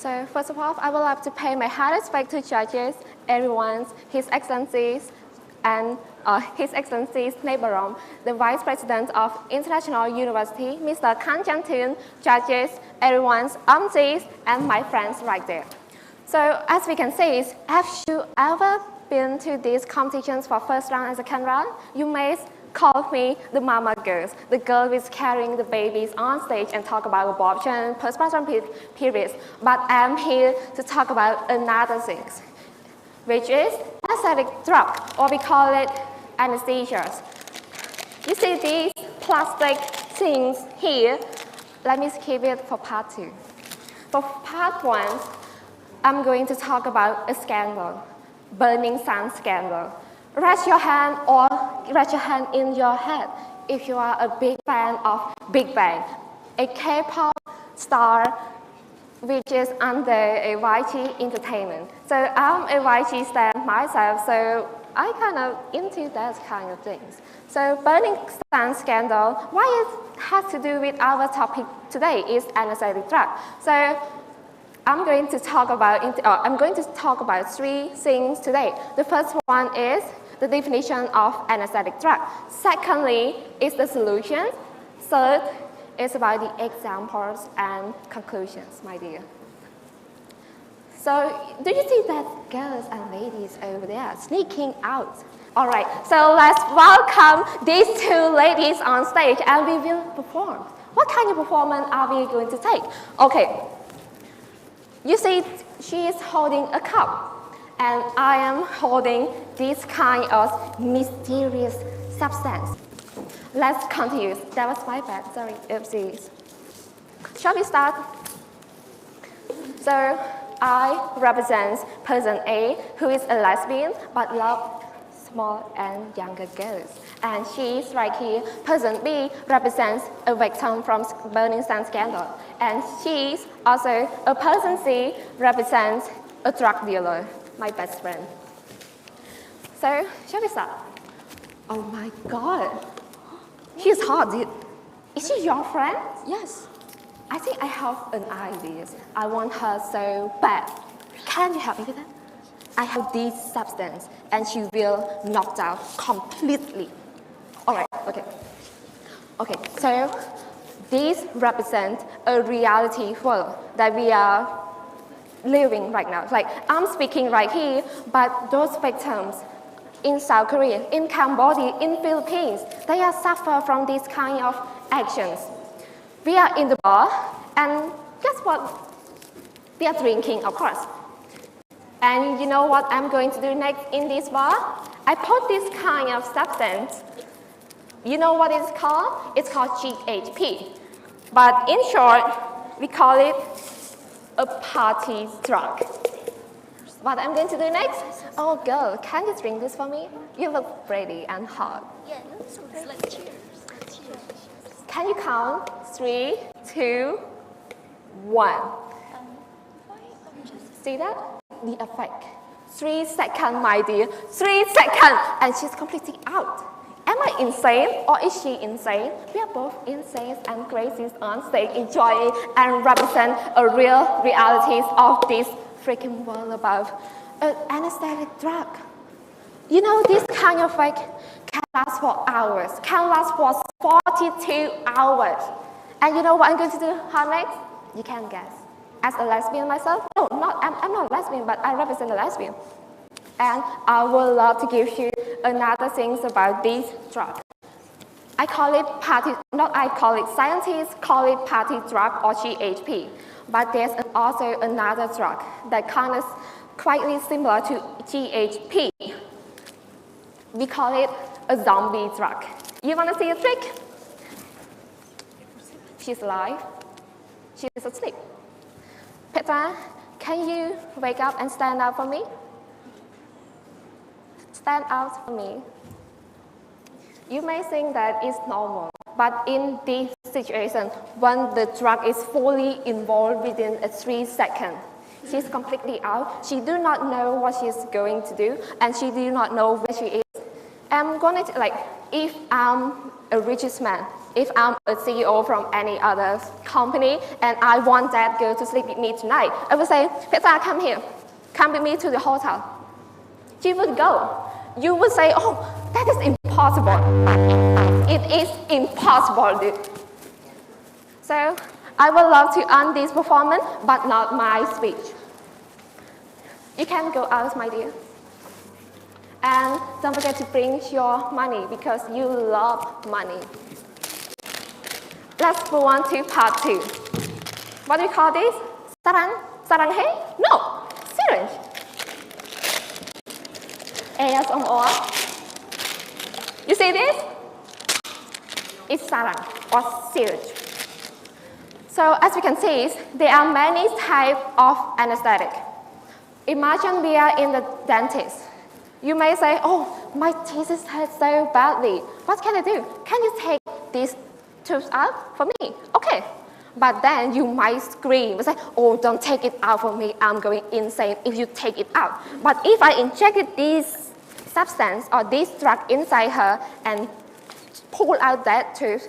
So first of all, I would like to pay my highest respect to judges, everyone, His Excellencies, and His Excellencies Neighborom, the Vice President of International University, Mr. Kang Jang-tun, judges, everyone's aunties, and my friends right there. So as we can see, have you ever been to these competitions for first round and second round? You may call me the mama girls, the girl who is carrying the babies on stage and talk about abortion, postpartum periods. But I'm here to talk about another thing, which is anesthetic drug, or we call it anesthesia. You see these plastic things here. Let me skip it for part 2. For part 1, I'm going to talk about a scandal, burning sun scandal. Raise your hand or raise your hand in your head if you are a big fan of Big Bang, a K-pop star which is under a YG Entertainment. So I'm a YG stan myself, so I kind of into that kind of things. So burning sun scandal, why it has to do with our topic today is anesthetic drug. So I'm going to talk about 3 things today. The first one is the definition of anesthetic drug. Secondly is the solution. Third is about the examples and conclusions, my dear. So do you see that girls and ladies over there sneaking out? All right, so let's welcome these 2 ladies on stage and we will perform. What kind of performance are we going to take? Okay, you see she is holding a cup and I am holding this kind of mysterious substance. Let's continue. That was my bad, sorry, oopsies. Shall we start? So I represent person A, who is a lesbian but loves small and younger girls. And she's right here. Person B represents a victim from burning sun scandal. And she's also a person C represents a drug dealer, my best friend. So, shall we start? Oh my God. She's hot, dude. Is she your friend? Yes. I think I have an idea. I want her so bad. Can you help me with that? I have this substance and she will knock out completely. All right, okay. Okay, so this represents a reality world that we are living right now. Like I'm speaking right here, but those victims in South Korea, in Cambodia, in Philippines, they are suffer from these kind of actions. We are in the bar, and guess what? We are drinking, of course. And you know what I'm going to do next in this bar? I put this kind of substance. You know what it's called? It's called GHP. But in short, we call it a party drug. What I'm going to do next? Oh girl, can you drink this for me? You look pretty and hot. Yeah, so let's cheers. Can you count? 3, 2, 1. See that? The effect. 3 seconds, my dear. 3 seconds, and she's completely out. Am I insane or is she insane? We are both insane and crazy on stage, enjoying and represent a real realities of this freaking world about an anesthetic drug. You know, this kind of effect can last for hours, can last for 42 hours. And you know what I'm going to do next? You can guess. As a lesbian myself, no, I'm not a lesbian, but I represent a lesbian. And I would love to give you another things about this drug. I call it scientists call it party drug or GHP. But there's also another drug that kind of quite similar to GHP. We call it a zombie drug. You want to see a trick? She's alive. She's asleep. Petra, can you wake up and stand up for me? Stand out for me. You may think that it's normal, but in this situation, when the drug is fully involved within 3 seconds, she's completely out. She do not know what she's going to do, and she do not know where she is. I'm gonna if I'm a richest man, If I'm a CEO from any other company and I want that girl to sleep with me tonight, I would say, Petra, come here. Come with me to the hotel. She would go. You would say, oh, that is impossible. It is impossible, dude. So I would love to earn this performance, but not my speech. You can go out, my dear. And don't forget to bring your money because you love money. Let's move on to part 2. What do you call this? Sarang? Saranghe? No, syringe. ASMR. You see this? It's sarang or syringe. So as you can see, there are many types of anesthetic. Imagine we are in the dentist. You may say, oh, my teeth hurt so badly. What can I do? Can you take these tubes out for me? Okay. But then you might scream and say, oh, don't take it out for me. I'm going insane if you take it out. But if I injected this substance or this drug inside her and pull out that tube,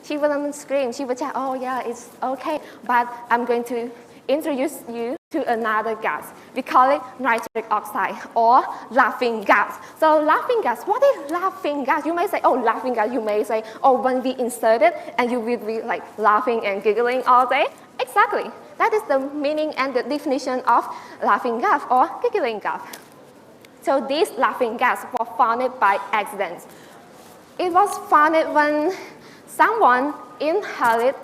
she wouldn't scream. She would say, oh, yeah, it's okay. But I'm going to introduce you to another gas. We call it nitric oxide or laughing gas. So laughing gas, what is laughing gas? You may say, oh, laughing gas. You may say, oh, when we insert it and you will be like laughing and giggling all day. Exactly. That is the meaning and the definition of laughing gas or giggling gas. So this laughing gas was found by accident. It was found when someone inhaled it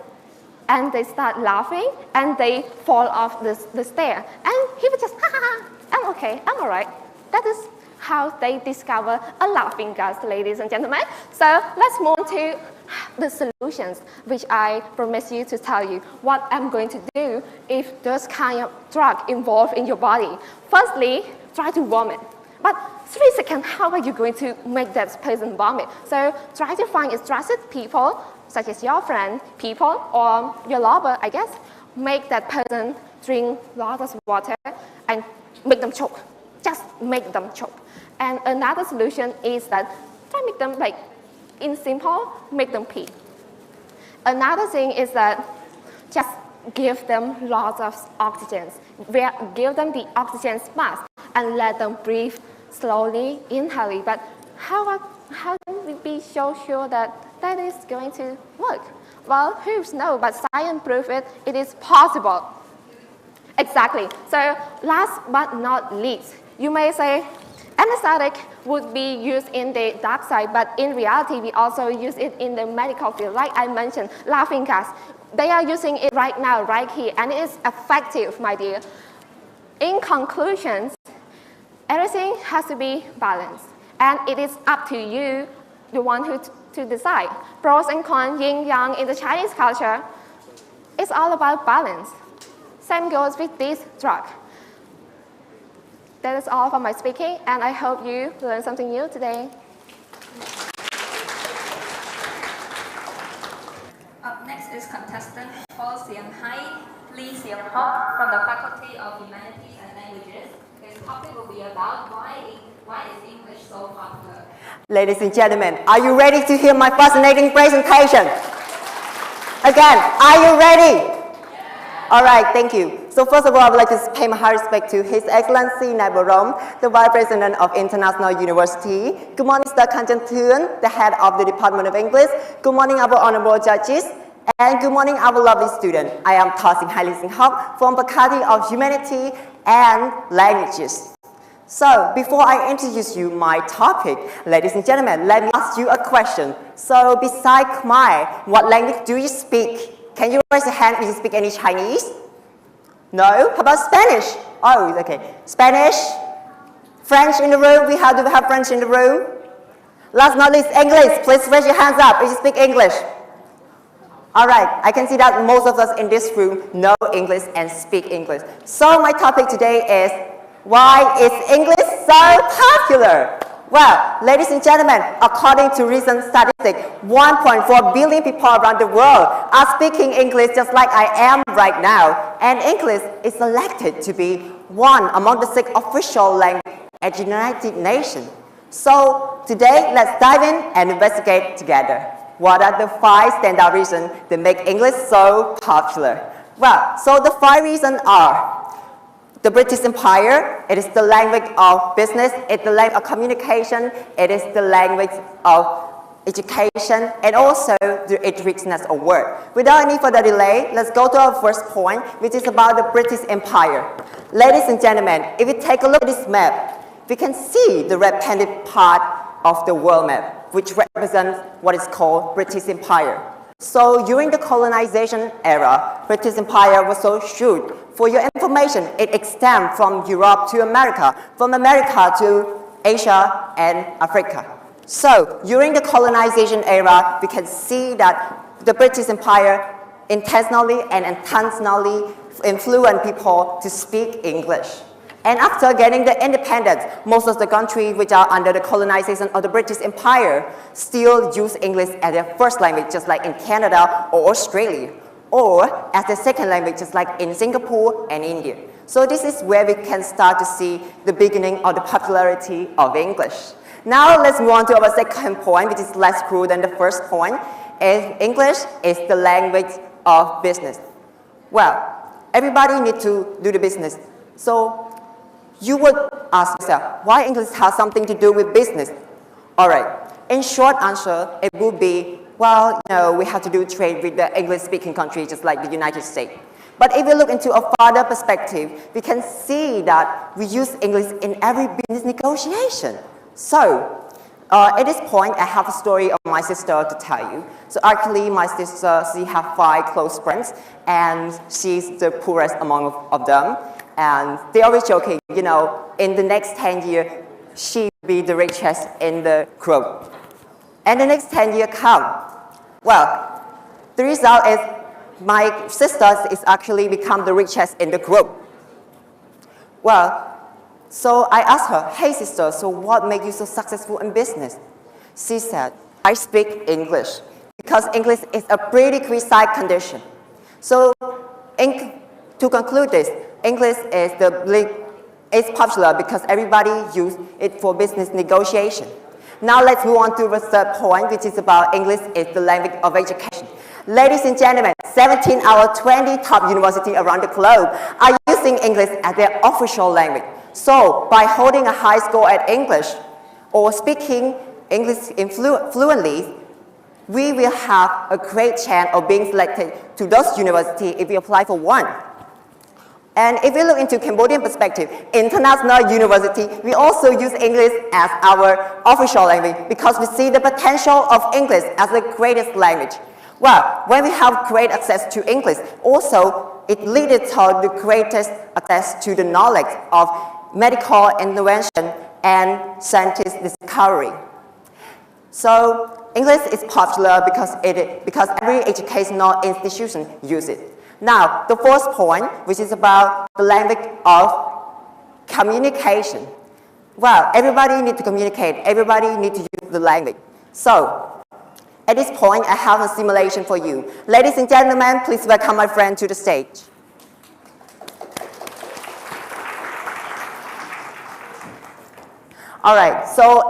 and they start laughing and they fall off the stair. And he would just, ha ha ha, I'm okay, I'm all right. That is how they discover a laughing gas, ladies and gentlemen. So let's move on to the solutions, which I promise you to tell you what I'm going to do if those kind of drug involved in your body. Firstly, try to vomit. But 3 seconds, how are you going to make that person vomit? So try to find interested people, such as your friend, people, or your lover, I guess. Make that person drink lots of water and make them choke. Just make them choke. And another solution is that try to make them like, in simple, make them pee. Another thing is that just give them lots of oxygen. Give them the oxygen mask and let them breathe slowly, inhaling. But how can we be so sure that that is going to work? Well, who knows, but science proves it is possible. Exactly. So last but not least, you may say anesthetic would be used in the dark side, but in reality, we also use it in the medical field. Like I mentioned, laughing gas. They are using it right now, right here, and it is effective, my dear. In conclusion, everything has to be balanced, and it is up to you, the one who to decide. Pros and cons, yin yang in the Chinese culture, it's all about balance. Same goes with this drug. That is all for my speaking, and I hope you learned something new today. Up next is contestant Paul Siang Hai, Lee Siang Hok from the Faculty of Humanities and Languages. His topic will be about why is English so popular. Ladies and gentlemen, are you ready to hear my fascinating presentation? Again, are you ready? All right, thank you. So first of all, I would like to pay my high respect to His Excellency Naborom, the Vice President of International University. Good morning, Mr. Kanjan Thun, the Head of the Department of English. Good morning, our honorable judges. And good morning, our lovely student. I am Thosing Hai Sing Hok from Faculty of Humanity and Languages. So before I introduce you my topic, ladies and gentlemen, let me ask you a question. So besides Khmer, what language do you speak? Can you raise your hand if you speak any Chinese? No? How about Spanish? Oh, okay. Spanish? French in the room? Do we have French in the room? Last but not least, English. Please raise your hands up if you speak English. All right, I can see that most of us in this room know English and speak English. So my topic today is, why is English so popular? Well, ladies and gentlemen, according to recent statistics, 1.4 billion people around the world are speaking English just like I am right now. And English is selected to be one among the 6 official languages at the United Nations. So today, let's dive in and investigate together. what are the 5 standout reasons that make English so popular? Well, so the 5 reasons are the British Empire, it is the language of business, it's the language of communication, it is the language of education, and also the richness of word. Without any further delay, let's go to our first point, which is about the British Empire. Ladies and gentlemen, if we take a look at this map, we can see the red painted part of the world map, which represents what is called British Empire. So during the colonization era, British Empire was so huge. For your information, it extends from Europe to America, from America to Asia and Africa. So during the colonization era, we can see that the British Empire intentionally and intentionally influenced people to speak English. And after getting the independence, most of the countries which are under the colonization of the British Empire still use English as their first language, just like in Canada or Australia, or as their second language, just like in Singapore and India. So this is where we can start to see the beginning of the popularity of English. Now let's move on to our second point, which is less cruel than the first point. English is the language of business. Well, everybody needs to do the business. So you would ask yourself, why English has something to do with business? All right, in short answer, it would be, well, we have to do trade with the English-speaking countries, just like the United States. But if we look into a farther perspective, we can see that we use English in every business negotiation. So, at this point, I have a story of my sister to tell you. So actually, my sister, she has 5 close friends, and she's the poorest among of them. And they always joking, in the next 10 years, she will be the richest in the group. And the next 10 years come. Well, the result is my sister is actually become the richest in the group. Well, so I asked her, hey sister, so what made you so successful in business? She said, I speak English, because English is a pretty precise condition. So to conclude this, English is popular because everybody uses it for business negotiation. Now let's move on to the third point, which is about English is the language of education. Ladies and gentlemen, 17 out of 20 top universities around the globe are using English as their official language. So by holding a high score at English or speaking English fluently, we will have a great chance of being selected to those universities if we apply for one. And if we look into Cambodian perspective, international university, we also use English as our official language because we see the potential of English as the greatest language. Well, when we have great access to English, also it leads to the greatest access to the knowledge of medical intervention and scientific discovery. So English is popular because every educational institution uses it. Now, the fourth point, which is about the language of communication. Well, everybody needs to communicate. Everybody needs to use the language. So, at this point, I have a simulation for you. Ladies and gentlemen, please welcome my friend to the stage. All right, so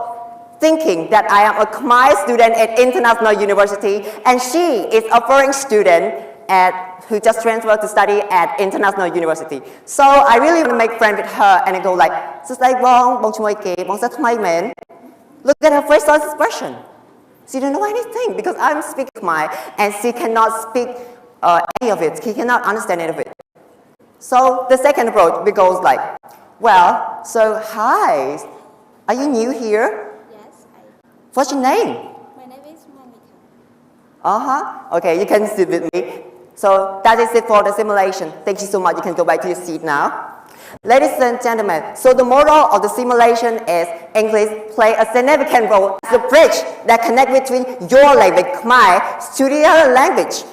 thinking that I am a Khmer student at International University, and she is a foreign student who just transferred to study at International University. So I really want to make friends with her and I go like, look at her facial expression. She don't know anything because I'm speaking Khmer and she cannot speak any of it. She cannot understand any of it. So the second approach, we goes like, well, so hi, are you new here? Yes, What's your name? my name is Monica. Okay, you can sit with me. So that is it for the simulation. Thank you so much. You can go back to your seat now. Ladies and gentlemen, so the moral of the simulation is English play a significant role as a bridge that connects between your language, Khmer, to the other language.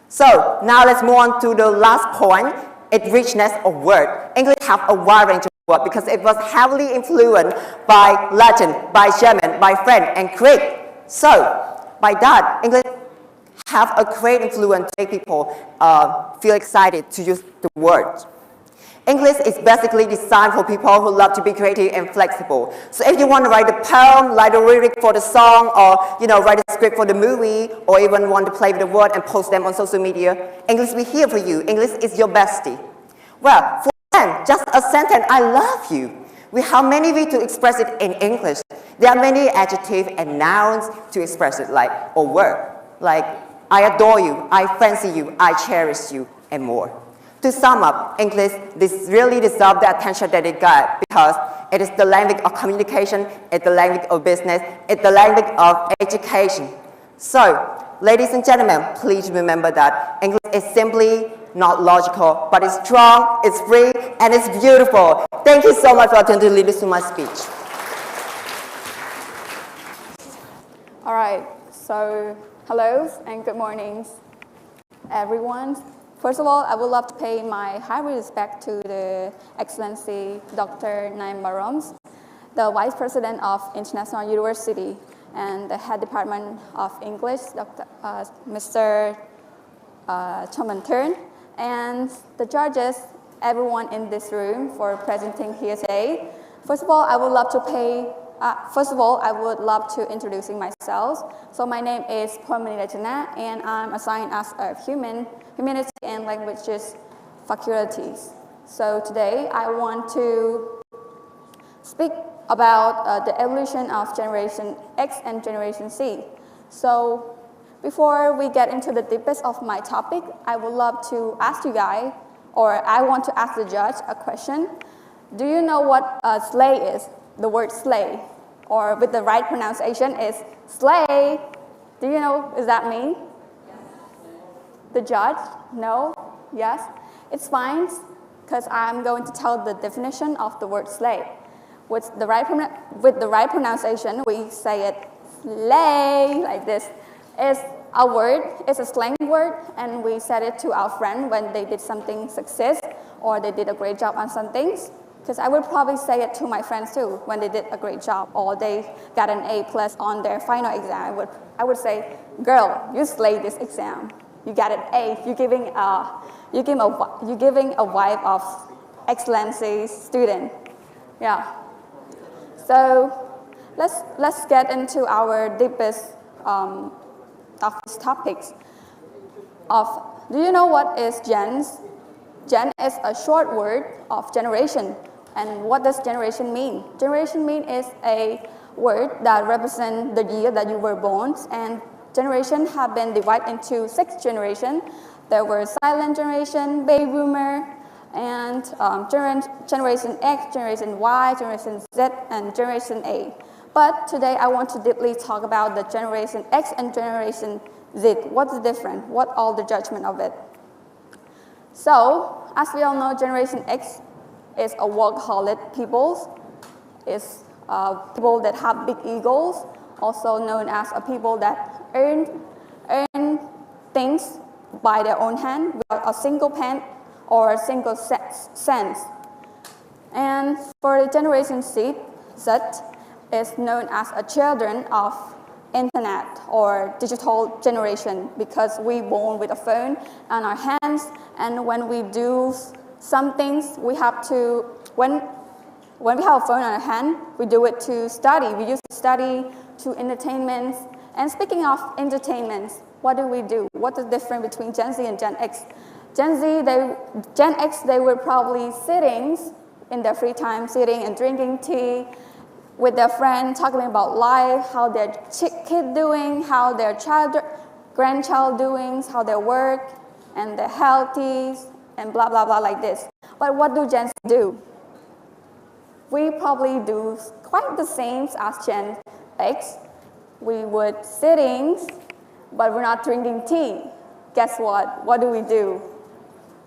So now let's move on to the last point, its richness of word. English have a wide range of words because it was heavily influenced by Latin, by German, by French, and Greek. So by that, English have a great influence to make people feel excited to use the word. English is basically designed for people who love to be creative and flexible. So if you want to write a poem, write a lyric for the song, or write a script for the movie, or even want to play with the word and post them on social media, English will be here for you. English is your bestie. Well, for them, just a sentence, I love you. We have many ways to express it in English. There are many adjectives and nouns to express it, or word, like I adore you, I fancy you, I cherish you, and more. To sum up, English really deserves the attention that it got because it is the language of communication, it's the language of business, it's the language of education. So, ladies and gentlemen, please remember that English is simply not logical, but it's strong, it's free, and it's beautiful. Thank you so much for attending to listen to my speech. All right, so hello and good mornings, everyone. First of all, I would love to pay my high respect to the Excellency Dr. Naim, the Vice President of International University and the Head Department of English, Mr. Chom, and the judges, everyone in this room for presenting here today. First of all, I would love to introduce myself. So my name is Purmani Rajana, and I'm assigned as a Humanity and Languages faculties. So today I want to speak about the evolution of Generation X and Generation Z. So before we get into the deepest of my topic, I would love to ask you guys, or I want to ask the judge a question. Do you know what slay is? The word slay, or with the right pronunciation is slay. Do you know what does that mean? The judge? No? Yes? It's fine, because I'm going to tell the definition of the word slay. With the right pronunciation, we say it slay, like this. It's a word, it's a slang word, and we said it to our friend when they did something success, or they did a great job on some things. Because I would probably say it to my friends too, when they did a great job, or they got an A+ on their final exam. I would say, girl, you slayed this exam. You got an A. You're giving a vibe of excellency student. Yeah. So let's get into our deepest of these topics. Do you know what is gens? Gen is a short word of generation. And what does generation mean? Generation mean is a word that represents the year that you were born, and generation have been divided into 6 generations. There were silent generation, baby boomer, and generation X, generation Y, generation Z, and generation A. But today I want to deeply talk about the generation X and generation Z. What's the difference? What all the judgment of it? So, as we all know, generation X is a workaholic people. It's people that have big egos, also known as a people that earn things by their own hand without a single pen or a single cent. And for the generation Z is known as a children of internet or digital generation, because we born with a phone on our hands, and when we do some things, we have to, when we have a phone on our hand, we do it to study. We use to study, to entertainment. And speaking of entertainment, what do we do? What's the difference between Gen Z and Gen X? Gen X, they were probably sitting in their free time, sitting and drinking tea with their friends, talking about life, how their kid doing, how their grandchild doing, how their work, and their healthy, and blah, blah, blah, like this. But what do Gen Z do? We probably do quite the same as Gen X. We would sitting, but we're not drinking tea. Guess what? What do we do?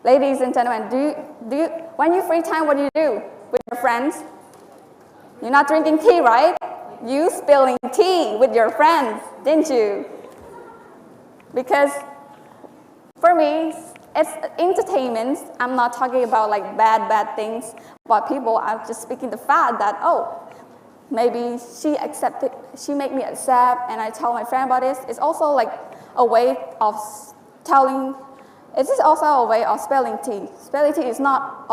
Ladies and gentlemen, when you free time, what do you do with your friends? You're not drinking tea, right? You spilling tea with your friends, didn't you? Because for me, it's entertainment. I'm not talking about like bad things about people. I'm just speaking the fact that, oh, maybe she made me accept, and I tell my friend about this. It's also like a way of telling, it is also a way of spelling tea. Spelling tea is not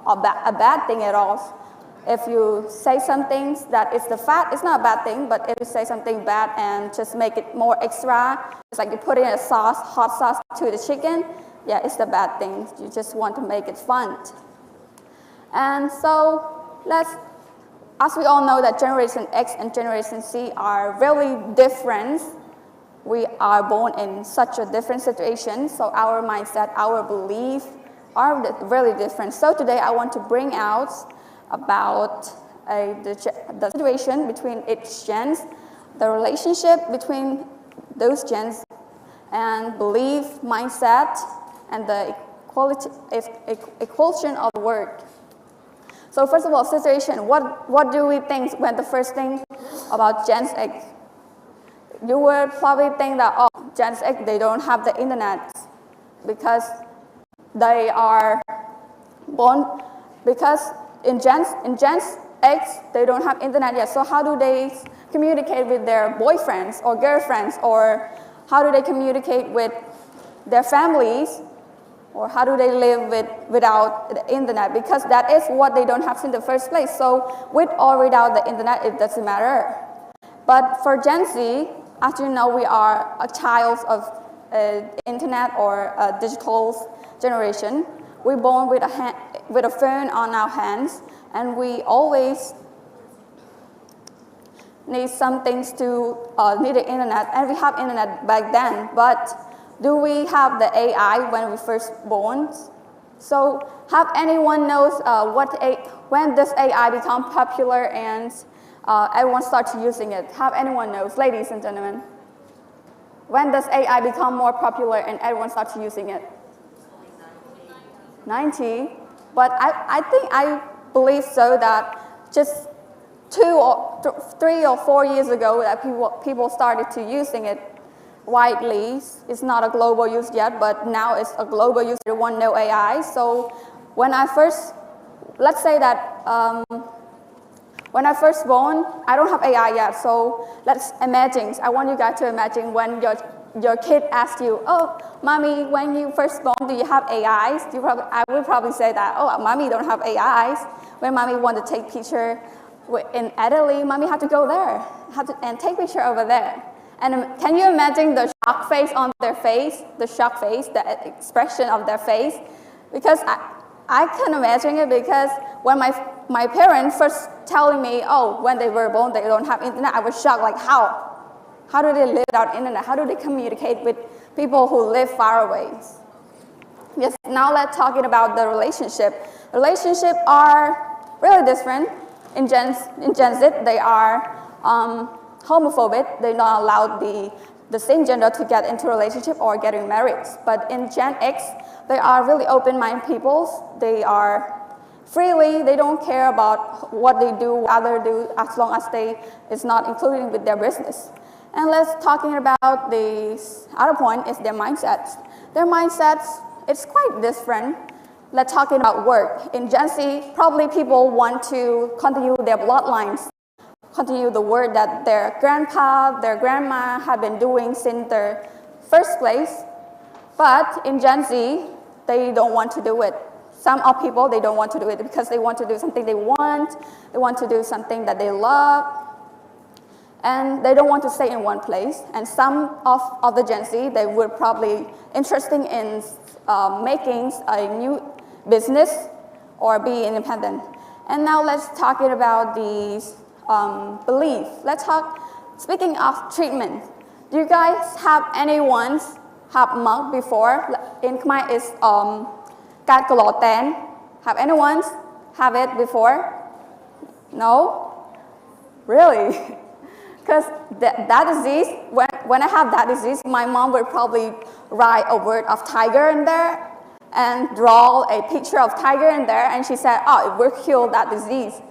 a bad thing at all. If you say something that is the fat, it's not a bad thing, but if you say something bad and just make it more extra, it's like you put in a sauce, hot sauce to the chicken, yeah, it's the bad thing. You just want to make it fun. And so as we all know that Generation X and Generation Z are really different. We are born in such a different situation, so our mindset, our belief are really different. So today I want to bring out about the situation between each gens, the relationship between those gens, and belief, mindset, and the equation of work. So first of all, situation, what do we think when the first thing about Gen X? You would probably think that, oh, Gen X, they don't have the internet because they are born, because in Gen X, they don't have internet yet. So how do they communicate with their boyfriends or girlfriends, or how do they communicate with their families, or how do they live without the internet? Because that is what they don't have in the first place. So with or without the internet, it doesn't matter. But for Gen Z, as you know, we are a child of internet or a digital generation. We're born with a phone on our hands, and we always need some things to need the internet, and we have internet back then. But do we have the AI when we first born? So have anyone knows when does AI become popular and everyone starts using it? Have anyone knows, ladies and gentlemen? When does AI become more popular and everyone starts using it? 90. But I believe so that just 2 or 3 or 4 years ago that people started to using it widely. It's not a global use yet, but now it's a global use. Everyone know AI. So when I first, let's say that when I first born, I don't have AI yet. So let's imagine. I want you guys to imagine when your kid asks you, "Oh, mommy, when you first born, do you have AIs?" I would probably say that, "Oh, mommy don't have AIs." When mommy want to take picture in Italy, mommy have to go there, and take picture over there. And can you imagine the shock face on their face, the shock face, the expression of their face? Because I can imagine it, because when my parents first telling me, oh, when they were born, they don't have internet, I was shocked, like how? How do they live without internet? How do they communicate with people who live far away? Yes, now let's talking about the relationship. Relationships are really different. In Gen Z, they are homophobic. They not allow the same gender to get into a relationship or getting married. But in Gen X, they are really open-minded people. They are freely, they don't care about what they do, what others do, as long as it's not included with their business. And let's talking about the other point is their mindsets. Their mindsets, it's quite different. Let's talking about work. In Gen Z, probably people want to continue their bloodlines, continue the work that their grandpa, their grandma have been doing since their first place. But in Gen Z, they don't want to do it. Some of people, they don't want to do it because they want to do something they want to do something that they love, and they don't want to stay in one place. And some of the Gen Z, they were probably interested in making a new business or be independent. And now let's talk about these belief. Let's talk, speaking of treatment, do you guys have anyone have mug before? In Khmer is Kat Koloten. Have anyone have it before? No? Really? Because that disease, when I have that disease, my mom would probably write a word of tiger in there and draw a picture of tiger in there, and she said, oh, it will cure that disease.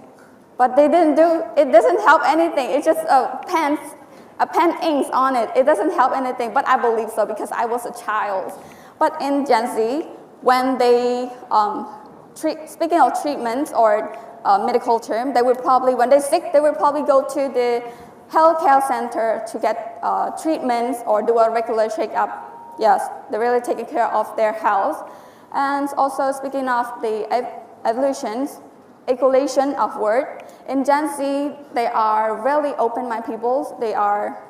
But they didn't do, it doesn't help anything. It's just a pen inks on it. It doesn't help anything, but I believe so because I was a child. But in Gen Z, when they, speaking of treatments or medical term, they would probably, when they're sick, they would probably go to the healthcare center to get treatments or do a regular checkup. Yes, they're really taking care of their health. And also speaking of the evolution of word. In Gen Z, they are really open-minded people. They are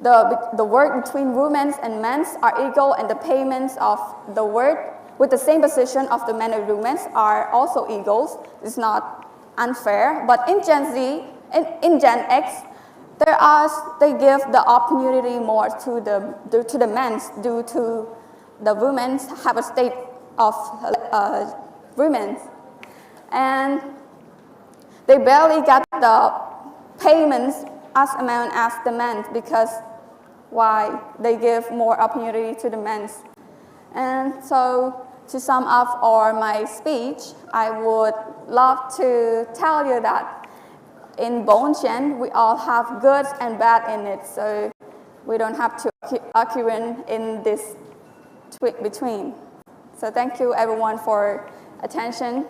the word between women and men are equal, and the payments of the word with the same position of the men and women are also equals. It's not unfair. But in Gen Z, in Gen X, they give the opportunity more to the men due to the women have a state of women, and they barely get the payments as amount as the men because why they give more opportunity to the men. And so to sum up my speech, I would love to tell you that in Bonchen, we all have good and bad in it, so we don't have to argue in this between. So thank you everyone for attention.